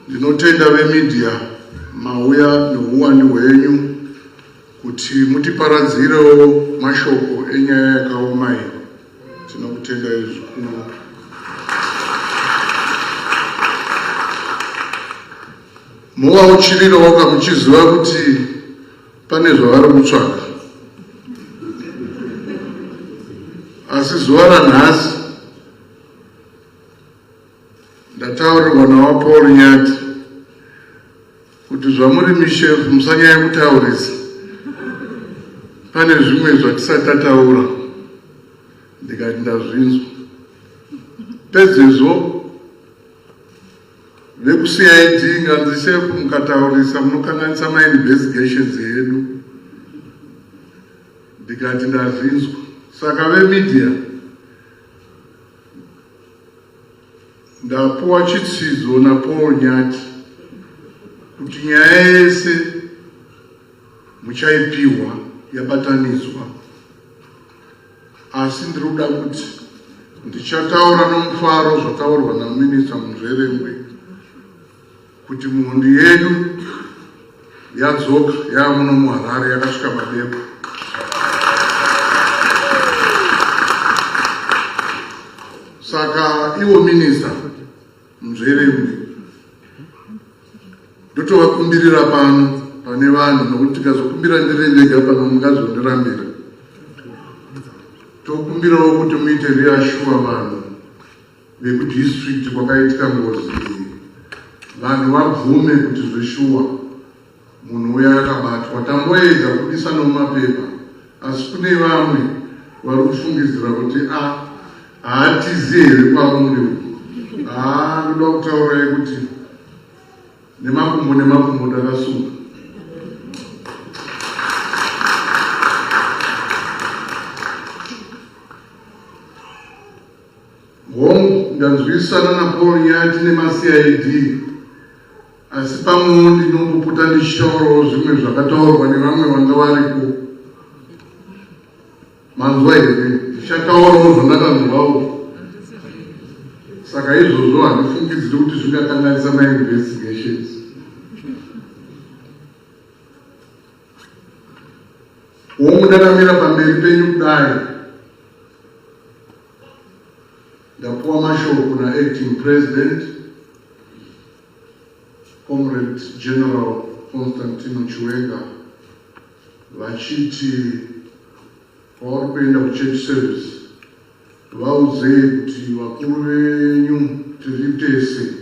Ndinotenda vemedia mauya neuwani hwenyu kuti mutiparadzirewo mashoko enyaya yakaoma iyi. Tinokutendai zvikuru. Mova uchirirawo muchiziva kuti pane zvavari kutsvaga. Asi zuva ranhasi ndataurirwa nawaPaul Nyati kuti zvamuri mishefu musanyanya kutaurisa. Pane zvimwe zvatisati tataura. Ndikati ndazvinzwa. Pedzezvo vekuCID nganzishefu mukataurisa munokanganisa mainvestigations yedu. Ndikati ndazvinzwa. Saka vemedia ndapuwa chitsidzo naPaul Nyati kuti nyaya yese muchaipiwa yabatanidzwa, asi ndiri kuda kuti ndichataura nomufaro zvataurwa naminista Muzverengwe kuti mhondi yedu yadzoka yaamuno muHarare yakasvika madepo. Saka iwo minista Muzverengwe ndotovakumbirira pano pane vanhu, nokuti tikazokumbira ndiri ndega pano mungazondirambira. Tokumbirawo kuti muite reassure vanhu vekudistrict kwakaitika ngozi iyi, vanhu vabvume kuti zveshuwa munhu uya akabatwa. Tamboedza kubisa nomumapepa, asi kune vamwe vari kufungidzira kuti haatizi here kwavo muri uku. Ndoda kutaurai kuti nemakumbo takasunga. Ndanzwisana naPaul Nyati nemaCID, asi pamwewo ndinombopota ndichitaurawo zvimwe zvakataurwa nevamwe vanga variko. Manzwa here? Ndichataurawo zvandakanzwawo. Saka izvozvo handifungidziri kuti zvingakanganisa mainvestigations. Womundakamira pamberi penyu kudai, ndapuwa mashoko naActing President Comrade General Constantino Chiwenga vachiti pavari kuenda kuchurch service vauzei kuti vakuru venyu tiri tese.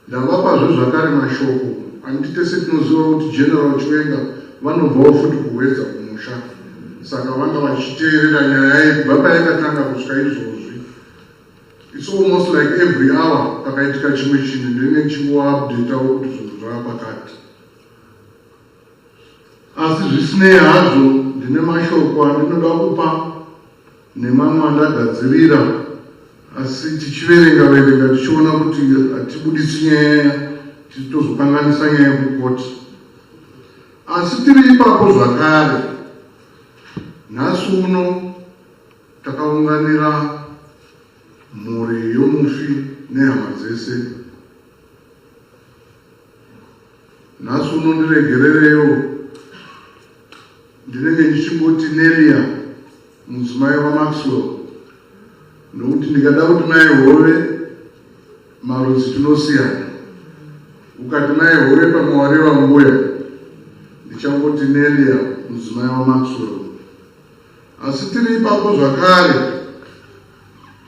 Ndavapazve zvakare mashoko anditi tese tinoziva kuti General Chiwenga vanobvawo futi kuwedza kumusha, saka vanga vachiteerera nyaya iyi kubva payakatanga kusvika izvozvi. It's almost like every hour pakaitika chimwe chinhu ndinenge chingoupdateawo kuti zvinhu zvapakati. Asi zvisinei hazvo, ndine mashoko andinoda kupa nemamwe andagadzirira, asi tichiverenga tichiona kuti hatibudisi nyaya tichitozokanganisa nyaya kukoti. Asi tiri ipapo zvakare, nhasi uno takaunganira mhuri yomufi nehama dzese. Nhasi uno ndiregerereyo, ndinenge ndichingoti Nelia mudzimai waMaxwell, nokuti ndikada kuti mai hove marudzi tinosiyana. Ukati mai hove pamwe wareva mbuya, ndichangoti Nelia mudzimai waMaxwell. Asi tiri ipapo zvakare,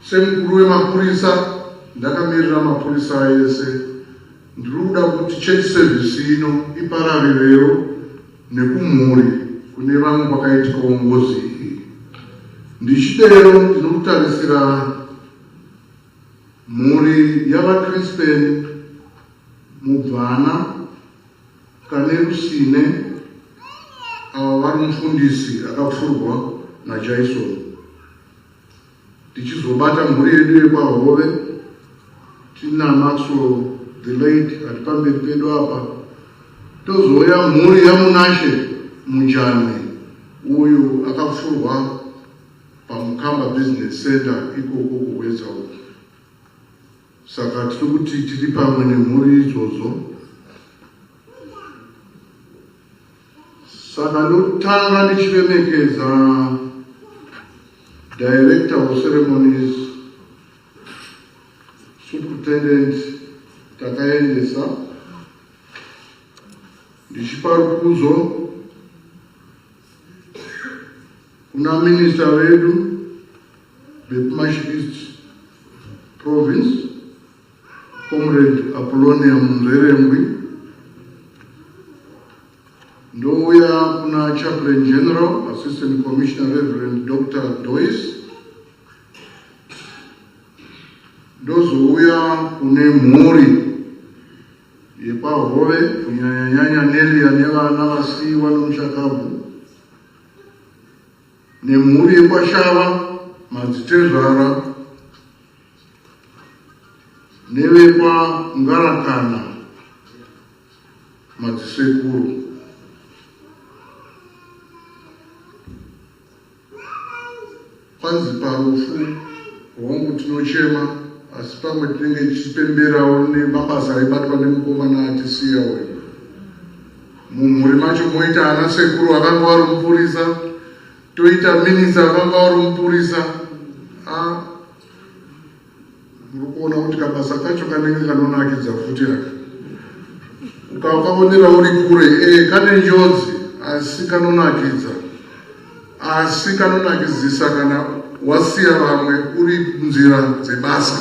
semukuru wemapurisa ndakamirira mapurisa ese, ndiri kuda kuti church service ino ipararirewo nekumhuri kune vamwe kwakaitikawo ngozi iyi. Ndichidero ndinokutarisira mhuri yavaCrispin Mubvana kane Rusine, ava vari mufundisi akapfurwa naJason. Tichizobata mhuri yedu yepaHove, tina Maxwell the late ari pamberi pedu apa. Tozouya mhuri yaMunashe Mujane, uyu akapfurwa paMukamba Business Center ikoko kuwedza uku. saka tiri kuti tiri pamwe nemhuri idzodzo. Saka ndotanga ndichiremekeza Director of Ceremonies, Superintendent takaendesa, ndichipa rukudzo kuna Minister wedu vePumashi East Province, Comrade Apollonia Munzerengwi. Ndouya kuna Chaplain General, Assistant Commissioner Reverend Dr. Doyce. Ndozouya kune mhuri yepahove kunyanyanya Nelia nevana vasiyiwa nomuchakabvu, nemhuri yekwashava madzitezvara, nevekwangarakana madzisekuru. Panzi parufu rwangu tinochema, asi pamwe tinenge tichipemberawo nemabasa aibatwa nemukomana atisiya uyu. Mumhuri macho moita ana sekuru vakanga vari mupurisa, toita minisa vakanga vari mupurisa. Muri kuona kuti kabasa kacho kanenge kanonakidza futi aka. Ukakaonera uri kure, kane njodzi asi kanonakidza. Asi kanonakidzisa kana wasiya vamwe uri munzira dzebasa.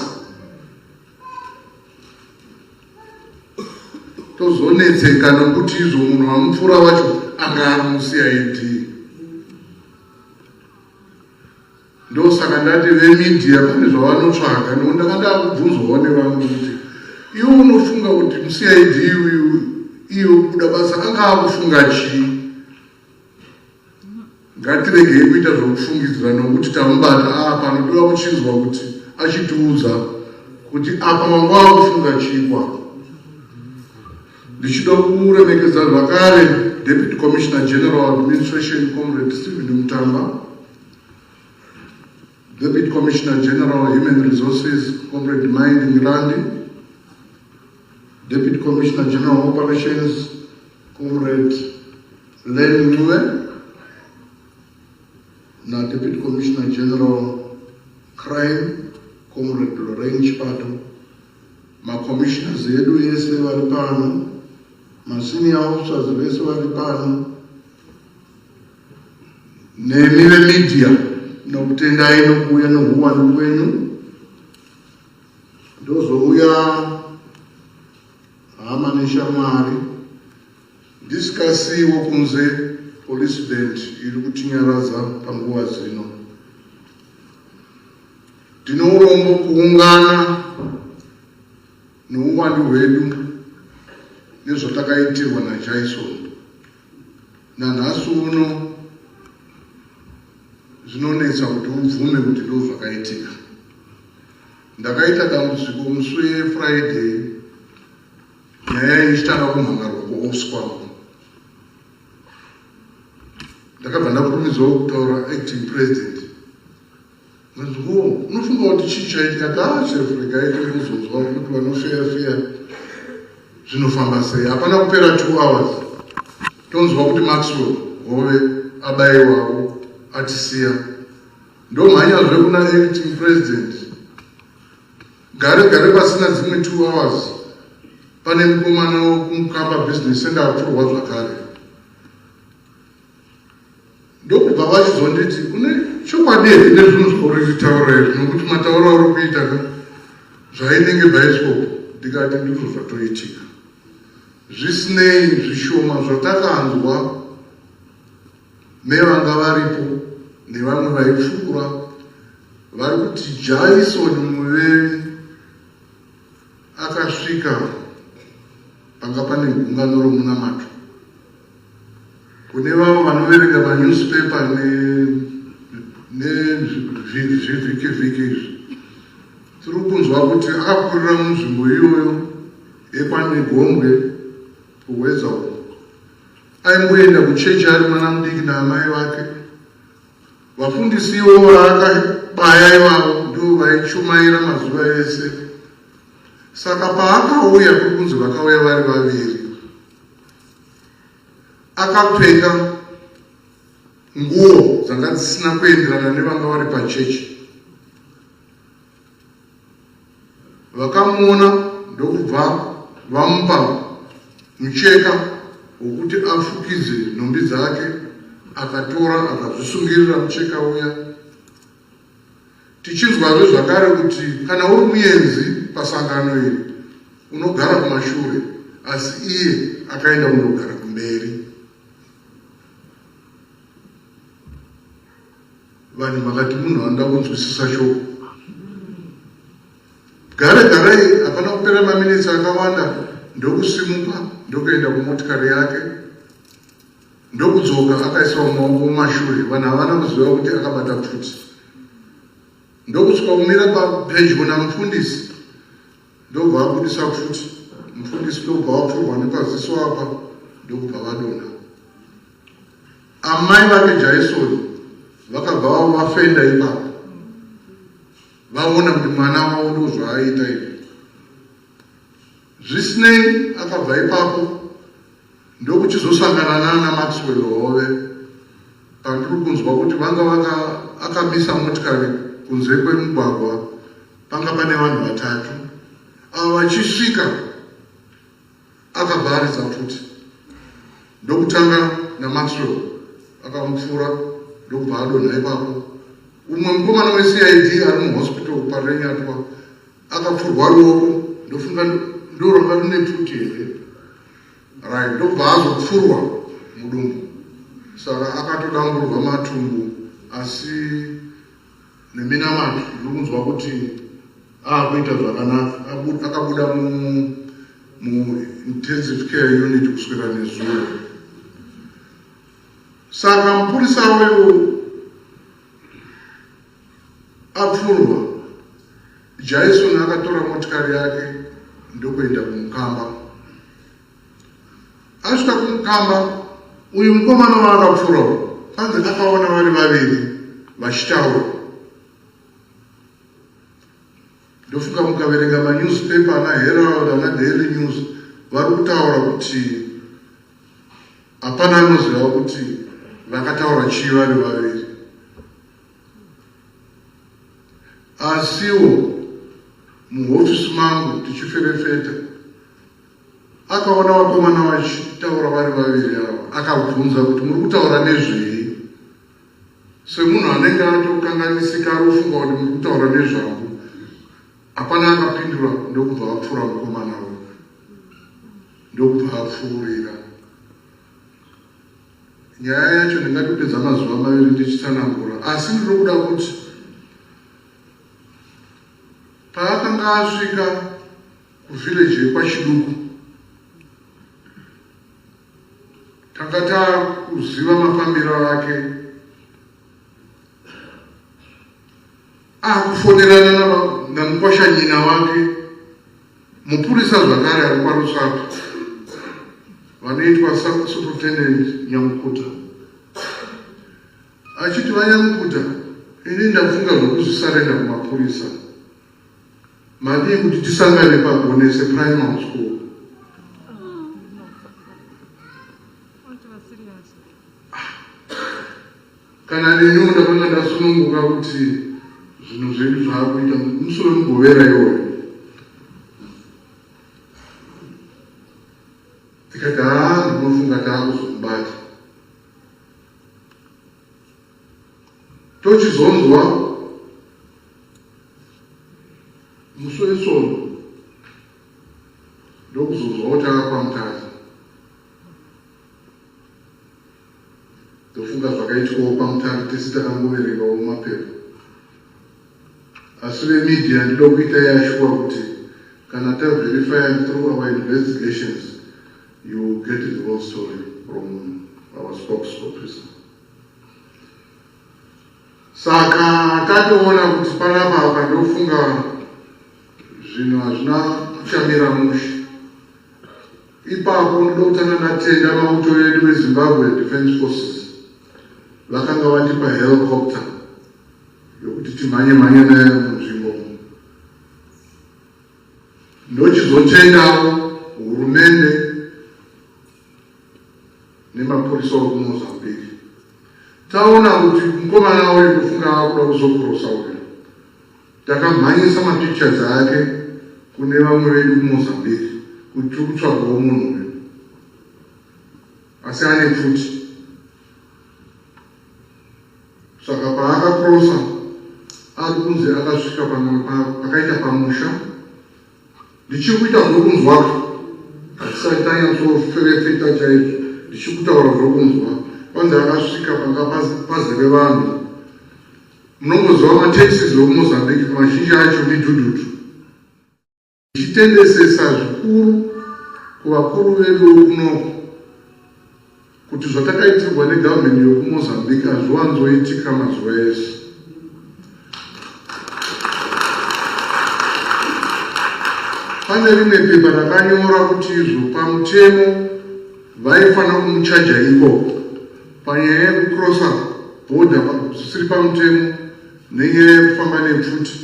Tozonetseka nokuti izvo munhu wamupfuura wacho anga ari muCID. Ndosaka ndati vemedia pane zvavanotsvaga, ndakanda kubvunzwawo nevamwe kuti iwe unofunga kuti muCID iyo kuda basa anga akufunga chii? Ngatiregei kuita zvokufungidzira nokuti tamubata panodiwa kuchinzwa kuti achitiudza kuti apa mangu akufunga chikwa. Ndichida kuremekedza zvakare Deputy Commissioner General Administration Comrade Stephen Matanga, Deputy Commissioner General Human Resources Comrade Minding Randi, Deputy Commissioner General Operations Comrade Len Nue, na Deputy Commissioner General Crime Comrade Lorraine Chipato, ma-commissioners edu yese vari pano, ma-senior officers vese vari pano, nemi vemedia nokutendai nokuuya nohuwandu hwenyu. Ndozouya hama neshamwari ndisikasiyiwo kunze police band iri kutinyaradza panguva dzino. Tinourombo kuungana nouwandu hwedu nezvatakaitirwa naJason. Nanhasi uno zvinonetsa kuti ubvume kuti ndo zvakaitika. Ndakaita dambudziko musi weFriday, nyaya ichitanga kumhangarwa kuuswa. Ndakabva ndakurumidzawo kutaura acting president. Unofunga kuti chii chaitika? Chef regai tikuzonzwa kuti vanofeya zvinofamba sei. Hapana kupera 2 hours tonzwa kuti Maxwell Hove abayiwawo atisiya. Ndomhanyazve kuna acting president, gare pasina dzimwe 2 hours pane mukomana wokumukamba business center apfurwa zvakare. Ndokubva vachizonditi une chokwadi here nezvinhu zvauri kutaura nokuti matauro auri kuita zvainenge bioscope. Ndikati ndizvo zvatoitika. Zvisinei zvishoma zvatakanzwa nevanga varipo nevamwe vaipfuura vari kuti Jason Muvevi akasvika panga pane gungano romunamato. Kune vavo vanoverenga manewspaper nezvivhiki izvi, tiri kunzwa kuti akakurira munzvimbo iyoyo yekwaNegombe kuwedza uko. Aimboenda kuchechi ari mwana mudiki naamai vake. Vafundisi ivo vaakabaya ivavo ndo vaichumaira mazuva ese. Saka paakauya kunzi vakauya vari vaviri, akapfeka nguo dzanga dzisina kuenderana nevanga vari pachechi. Vakamuona ndokubva vamupa mucheka wokuti afukidze nhumbi dzake, akatora akazvisungirira mucheka uya. Tichinzwazve zvakare kuti kana uri muenzi pasangano iri unogara kumashure, asi iye akaenda kunogara kumberi. Vanhu vakati munhu anoda kunzwisisa shoko. Garai hapana kupera maminitsi akawanda ndokusimuka ndokuenda kumotikari yake, ndokudzoka akaisa maoko mumashure. Vanhu havana kuziva kuti akabata pfuti. Ndokusvika kumira pedyo namufundisi, ndobva abudisa pfuti. Mufundisi ndobva wapfurwa nepaziso apa, ndobva vadonha. Amai vake Jaisoni vakabva vafenda ipapo, vaona kuti mwana wavo ndozvaaita izvi. Zvisinei, akabva ipapo ndokuchizosangana nana Maxwell Hove. Pandiri kunzwa kuti vanga akamisa motikari kunze kwemugwagwa, panga pane vanhu vatatu. Ava vachisvika akabva aridza pfuti, ndokutanga naMaxwell akamupfura, ndokubva adonha ipapo. Umwe mukomana weCID ari muhospital parenyatwa akapfurwa ruoko, ndofunga ndoranga rine pfuti here. Right, ndobva azopfurwa mudumbu. Saka akatodamburwa matumbu, asi neminamato ndokunzwa kuti akuita zvakanaka. Akabuda mu intensive care unit kuswera nezuva. Saka mupurisa wewo apfurwa, Jason akatora motikari yake ndokuenda kumukamba. Asvika kumukamba, uyu mukomana waakapfurwa panze akaona vari vaviri vachitaura. Ndofunga mukaverenga manewspaper ana Herald ana Daily News vari kutaura kuti hapana anoziva kuti vakataura chii vari vaviri. Asiwo muhofisi mangu tichiferefeta akaona vakomana vachitaura vari vaviri ava, akabvunza kuti muri kutaura nezvei. Semunhu anenge atokanganisika arofunga kuti muri kutaura nezvangu, hapana akapindura. Ndokubva apfura mukomana uyu, ndokubva apfuurira. Nyaya yacho ndingatopedza mazuva maviri ndichitsanangura, asi ndinokuda kuti paakanga asvika kuvhileji yekwachiduku, tanga takuziva mafambiro ake. Akufonerana namukwashanyina wake, mupurisa zvakare ari parusato, vanoitwa Superintendent Nyamukuta. Achiti vaNyamukuta, ini ndafunga zvokuzvisarenda kumapurisa. Madii kuti tisangane paGonese Primary School. Kana neniwo ndakanga ndasununguka kuti zvinhu zvedu zvaakuita musoro mugovera iwoyo. Tikati ndinofunga taakuzomubata. Tochizonzwa musi wesono ndokuzonzwa kuti akapamutaza. Ndofunga zvakaitwawo pamutaro tese takangoverengawo mumapepa. Asi vemedia ndinoda kuita yashuwa kuti kana taverify through our investigations, you get the whole story from our spokesperson. Saka tatoona kuti panapa apa ndofunga zvinhu hazvina kuchamira mushe. Ipapo ndoda kutanga ndatenda mauto edu weZimbabwean Defense Forces vakanga vatipa helicopter yokuti timhanye nayo munzvimbo. ndochizotendawo hurumende nemapurisa okuMozambique. Taona kuti mukomana uyu kufunga akuda kuzokurosa uyu, takamhanyisa mapictures ake kune vamwe vedu kuMozambique kuti tiri kutsvagawo munhu uyu, asi ane pfuti. Saka paakakurosa ari kunzi akasvika pakaita pamusha, ndichiri kuita zvokunzwa hatisati tanyatsofefeta chaizvo, ndichiri kutaura zvokunzwa. Kwanzi akasvika panga pazere vanhu. Munongoziva mataxis okuMozambique mazhinji acho midhudhudhu. Ndichitendesesa zvikuru kuvakuru vedu vokunoko kuti zvatakaitirwa negavhemende yokuMozambique hazviwanzoitika mazuva ese. Pane rimwe pepa rakanyora kuti izvo pamutemo vaifanira kumuchaja ikoko panyaya yekukurosa bhodha zvisiri pamutemo nenyaya yekufamba nepfuti.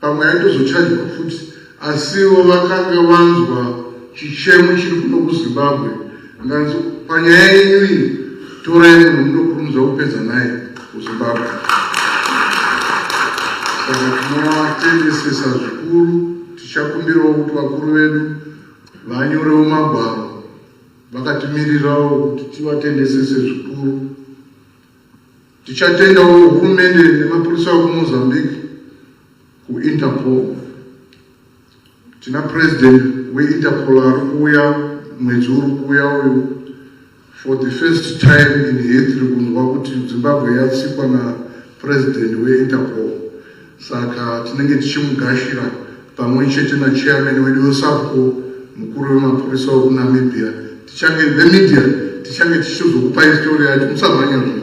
Pamwe aitozocharjwa futi, asiwo vakanga vanzwa chichemo chiri kuno kuZimbabwe. Nganzi panyaya yenyu iyi torai munhu munokurumidza kupedza naye kuZimbabwe. Saka tinovatendesesa zvikuru, tichakumbirawo kuti vakuru vedu vanyorewo magwaro vakatimirirawo kuti tivatendesese zvikuru. Tichatendawo hurumende nemapurisa okuMozambique kuInterpol. Tina president weInterpol ari kuuya mwedzi uri kuuya uyu for the first time in history kunzwa kuti Zimbabwe yatsikwa napresident weInterpol. Saka tinenge tichimugashira pamwe chete nachairman wedu weSAPCO, mukuru wemapurisa okuNamibia. Tichange the media tichange tichizokupai story yacho, musamhanya zvinhu.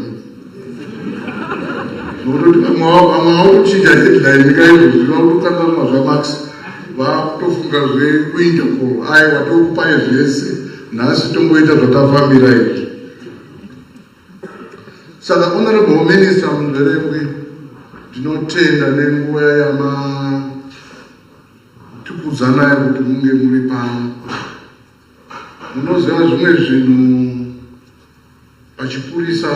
Nokuti vamwe vakuchinja headline nyika izvo zvinokanganwa zvaMax vakutofunga zvekuInterpol. Aiwa, tokupai zvese, nhasi tongoita zvatafambira izvi. Saka honorable minister Muzverengwe, ndinotenda nenguva yamatukudzana kuti munge muri pano. Munoziva zvimwe zvinhu pachipurisa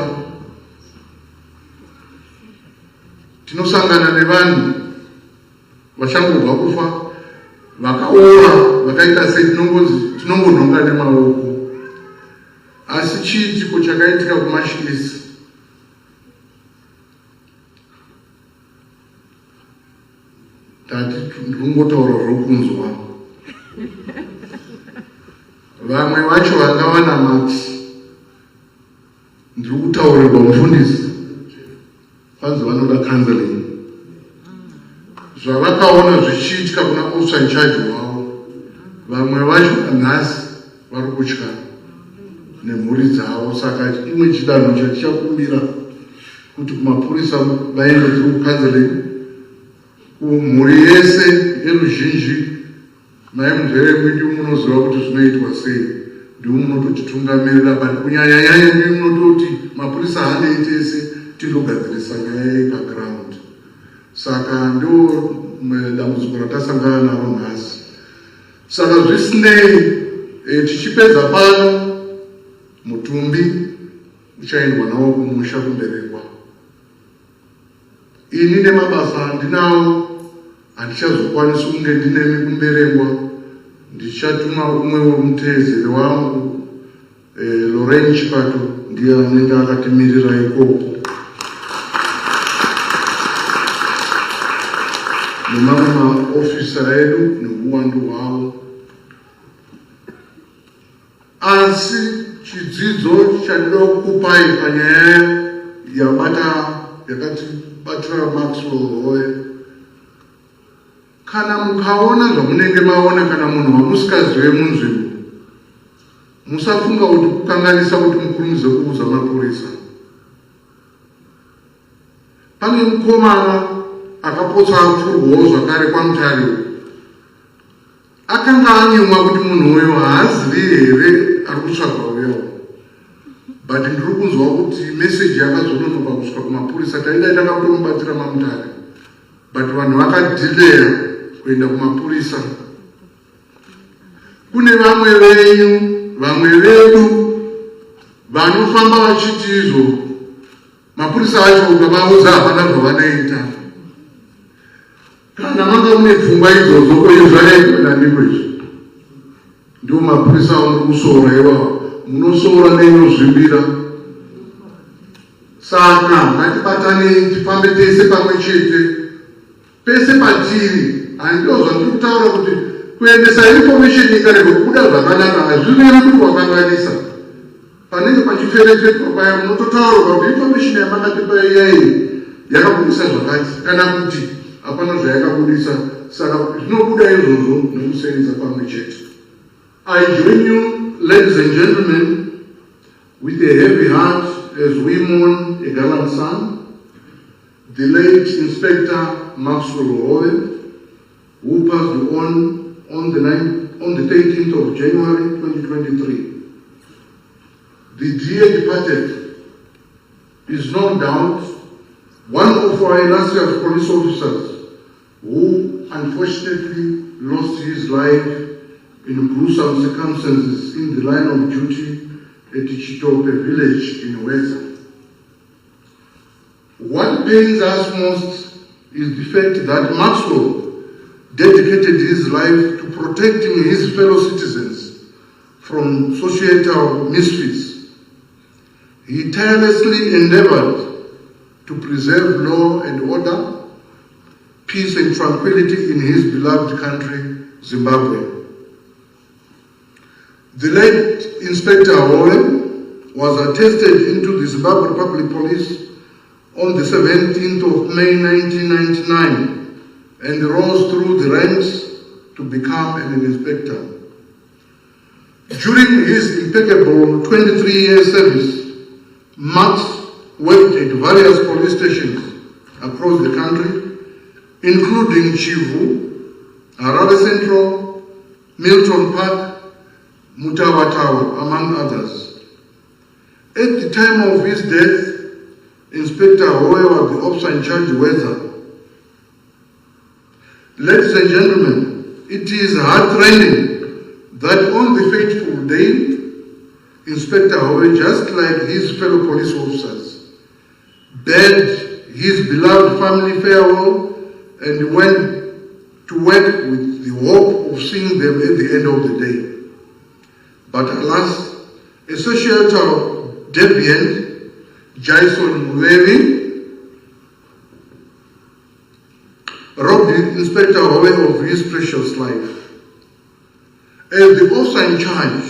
tinosangana nevanhu vachangobva kufa vakaora vakaita setinongonhonga nemaoko, asi chiitiko chakaitika kumashirisi tati ndikungotaura zvokunzwa. Vamwe vacho vanga vana Max, ndiri kutaurirwa mufundisi, kwanzi vanoda counseling. Zvavakaona zvichiitika kuna officer in charge wavo, vamwe vacho nhasi vari kutya nemhuri dzavo. Saka imwe chidanho chatichakumbira kuti kumapurisa vaende through counseling kumhuri yese yeruzhinji. Mai Muzverengwe ndiwo munoziva kuti zvinoitwa sei, ndiwo munototitungamirira, but kunyanyanyanya ndiwo munototi mapurisa haanei tese tindogadzirisa nyaya yepaground. Saka ndo dambudziko ratasangana naro nhasi. Saka zvisinei, tichipedza pano mutumbi uchaendwa nawo kumusha kumberekwa. Ini nemabasa andinawo handichazokwanisa kunge ndinemi kumberengwa. Ndichatuma umwe womutezeri wangu Lorraine Chikato, ndiye anenge akatimirira ikoko, nemamwe maofisa edu neuwandu hwavo. Asi chidzidzo chandinoda kukupai panyaya yakatibatira Maxwell Roy, kana mukaona zvamunenge maona kana munhu wamusikazive munzvimbo, musafunga kuti kukanganisa kuti mukurumidze kuudza mapurisa. Pane mukomana akapotsa apfurwawo zvakare kwaMutare. Akanga anyemwa kuti munhu uyo haazivi here ari kutsvagwa uyo, but ndiri kunzwa kuti meseji yakazononoka kusvika kumapurisa. Taida takakutomubatsira maMutare, but vanhu vakadhileya kuenda kumapurisa. Kune vamwe venyu, vamwe vedu vanofamba vachiti izvo mapurisa acho ukavaudza hapana zvavanoita. Kana manga mune pfungwa idzodzo koizvareigona ndikwecho ndio mapurisa amukusora iwawo munosora neinozvimbira. Saka ngatibatane tifambe tese pamwe chete pese patiri. Handizvo zvandiri kutaura kuti kuendesa information ikarege kubuda zvakanaka hazvirevi kuti wakanganisa. Panenge pachiferefetwa paya munototaurwa kuti information yamakatipa iyayi yakabudisa zvakati kana kuti hapana zvayakabudisa. Saka zvinobuda izvozvo nekusenza pamwe chete. I join you, ladies and gentlemen, with a heavy heart as we mourn a gallant son, the late Inspector Maxwell Howe, who passed on the 13th of January 2023. The dear departed is no doubt one of our illustrious police officers who unfortunately lost his life in gruesome circumstances in the line of duty at Chitope village in Weza. What pains us most is the fact that Maxwell dedicated his life to protecting his fellow citizens from societal misfits. He tirelessly endeavored to preserve law and order, peace and tranquility in his beloved country, Zimbabwe. The late Inspector Howe was attested into the Zimbabwe Republic Police on the 17th of May 1999 and rose through the ranks to become an inspector. During his impeccable 23-year service, Max worked at various police stations across the country, including Chivu, Harare Central, Milton Park, Mutawatawa, among others. At the time of his death, Inspector Howe was the officer in charge of Weza. Ladies and gentlemen, it is heartrending that on the fateful day, Inspector Howe, just like his fellow police officers, bade his beloved family farewell and went to work with the hope of seeing them at the end of the day. But alas, a societal deviant, Jason Mulevi, robbed Inspector Howe of his precious life. As the officer in charge,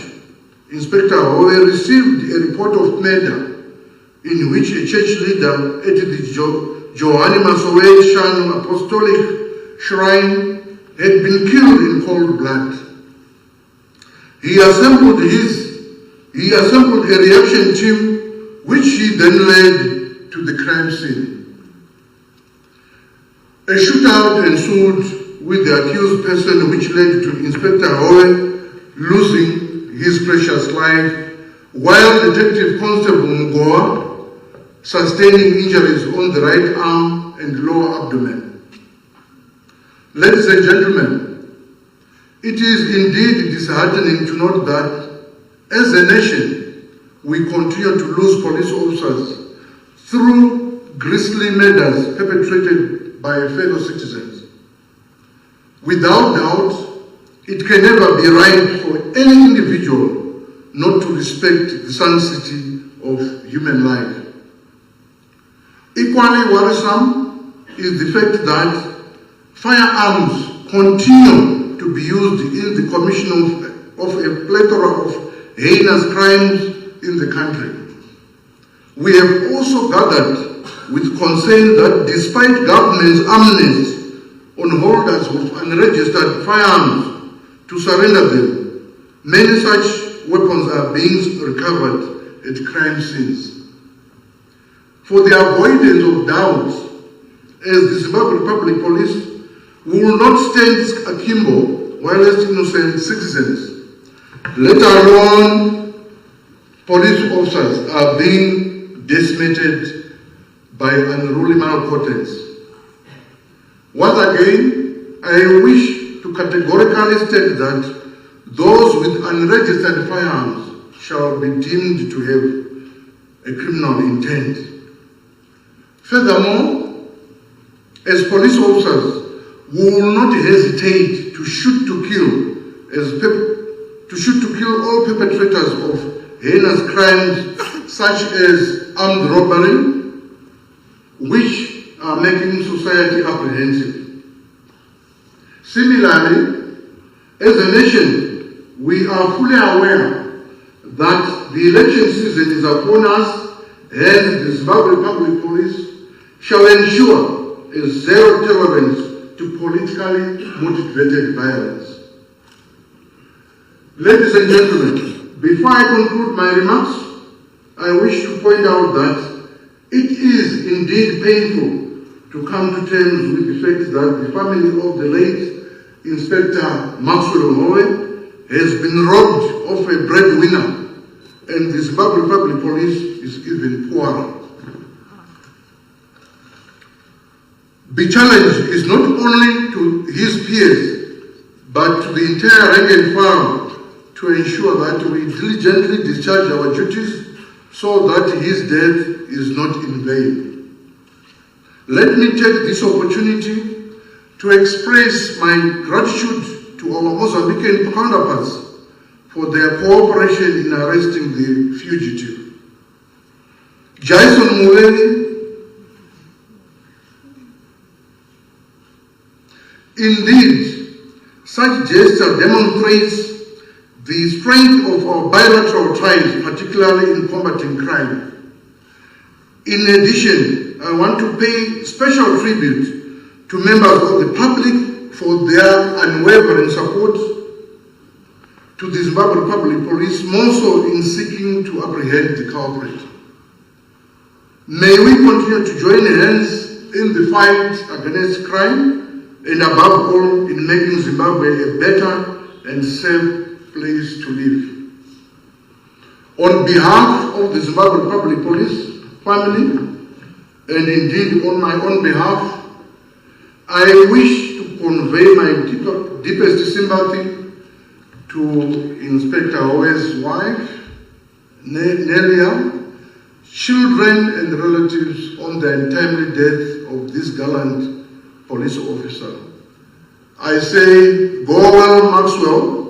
Inspector Howe received a report of murder in which a church leader at the Johani Masowe Shanu Apostolic Shrine had been killed in cold blood. He assembled a reaction team which he then led to the crime scene. A shootout ensued with the accused person which led to Inspector Howe losing his precious life, while Detective Constable Mgoa sustaining injuries on the right arm and lower abdomen. Ladies and gentlemen, it is indeed disheartening to note that, as a nation, we continue to lose police officers through grisly murders perpetrated by fellow citizens. Without doubt, it can never be right for any individual not to respect the sanctity of human life. Equally worrisome is the fact that firearms continue to be used in the commission of a plethora of heinous crimes in the country. We have also gathered with concern that despite government's amnesty on holders of unregistered firearms to surrender them, many such weapons are being recovered at crime scenes. For the avoidance of doubt, as the Zimbabwe Republic Police will not stand akimbo whilst innocent citizens, let alone police officers, are being decimated by unruly malcontents. Once again, I wish to categorically state that those with unregistered firearms shall be deemed to have a criminal intent. Furthermore, as police officers, we will not hesitate to shoot to kill all perpetrators of heinous crimes such as armed robbery, which are making society apprehensive. Similarly, as a nation, we are fully aware that the election season is upon us, and the Zimbabwe Public Police shall ensure a zero tolerance to politically motivated violence. Ladies and gentlemen, before I conclude my remarks, I wish to point out that it is indeed painful to come to terms with the fact that the family of the late Inspector Maxwell Howe has been robbed of a breadwinner, and the Zimbabwe Public Police is even poorer. The challenge is not only to his peers, but to the entire rank and file to ensure that we diligently discharge our duties so that his death is not in vain. Let me take this opportunity to express my gratitude to our Mozambican counterparts for their cooperation in arresting the fugitive. Jason Muleni, indeed, such gesture demonstrates the strength of our bilateral ties, particularly in combating crime. In addition, I want to pay special tribute to members of the public for their unwavering support to the Zimbabwe Public Police, more so in seeking to apprehend the culprit. May we continue to join hands in the fight against crime, and above all, in making Zimbabwe a better and safe place to live. On behalf of the Zimbabwe Public Police family, and indeed on my own behalf, I wish to convey my deepest sympathy to Inspector Howe's wife, Nelia, children and relatives on the untimely death of this gallant police officer. I say, go well, Maxwell.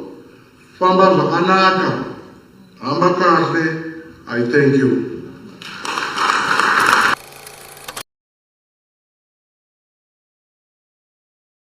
Famba Vakanaka, Ambakase, I thank you.